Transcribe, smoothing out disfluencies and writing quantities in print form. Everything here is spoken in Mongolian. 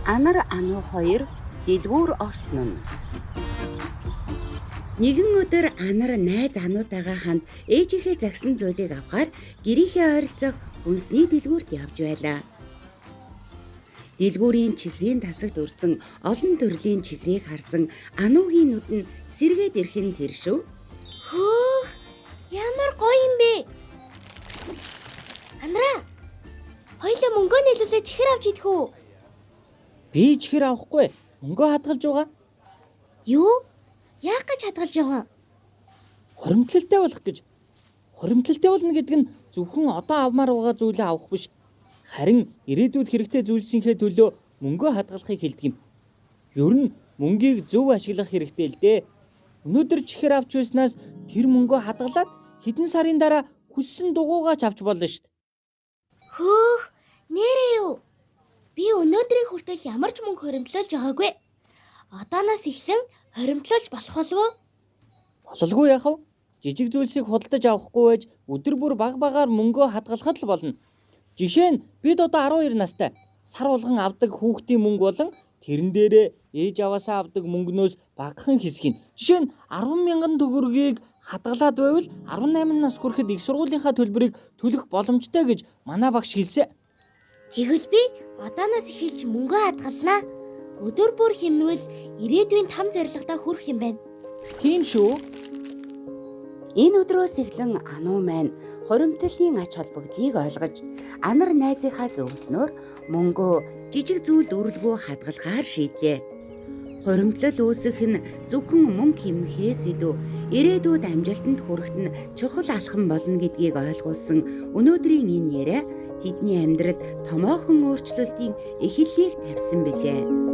Анар ануу хоёр дэлгүүр орсон нь. Нэгэн өдөр Анар найз ануутайгаа хамт ээжийнхээ загсан зүйлийг авахаар гэрийнхээ ойролцоох хүнсний дэлгүүрт явж байлаа. Дэлгүүрийн чихрийн тасагт өрсөн олон төрлийн чихрийг харсан ануугийн нүд нь сэргээд ирхэн тэр шүү. Хөөх, ямар гоё юм бэ? Андраа, хоёулаа мөнгөө нийлүүлээ чихэр авч идэх үү? Би чихэр авахгүй. Мөнгөө хадгалж байгаа. Юу? Яах гэж хадгалж байгаа? Хоримтлалтай болох гэж. Хоримтлалтай болно гэдэг нь зөвхөн одоо авмаар байгаа зүйлээ авах биш. Харин ирээдүйд хэрэгтэй зүйлсийнхээ төлөө мөнгөө хадгалахыг хэлдэг юм. Ер нь мөнгийг зөв ашиглах хэрэгтэй л дээ. Өнөөдөр чихэр авч байснаас тэр мөнгөө хадгалаад хэдэн сарын дараа хүссэн дугуйгаач авч болно шүү дээ. Хөөх, нэрээ юу? Би өнөөдрийн хүртэл ямар ч мөнгө хоримтлуулж байгаагүй. Одооноос эхлэн хоримтлуулж болох болов уу? Бололгүй яах вэ? Жижиг зүйлсийг худалдаж авахгүй байж өдөр бүр багаар мөнгөө хадгалахад л болно. Жишээ нь бид одоо 12 настай. Сар болгон авдаг хүүхдийн мөнгө болон тэрэн дээрээ ээж аваасаа авдаг мөнгнөөс багахан хэсгийг. Жишээ нь 10,000 төгрөгийг хадгалаад байвал 18 нас хүрэхэд их сургуулийнхаа төлбөрийг төлөх боломжтой гэж манай багш хэлсэн. Тэгвэл би одооноос эхэлж мөнгөө хадгалнаа. Өдөр бүр хэмнвэл ирээдүйн там зорилготой хүрэх юм байна. Тийм шүү. Энэ өдрөөс эхлэн ануу маань хоримтлалын ач холбогдлыг ойлгож, Анар найзынхаа зөвлснөөр мөнгөө жижиг зүйл дүрлгөө хадгалахаар шийдлээ. Хоримтлал үүсэх нь зөвхөн мөнгө хэмнэхээс илүү ирээдүйд амжилтанд хүрэхэд нь чухал алхам болно гэдгийг ойлгуулсан өнөөдрийн энэ яриа тэдний амьдралд томоохон өөрчлөлтийн эхлэлийг тавьсан билээ.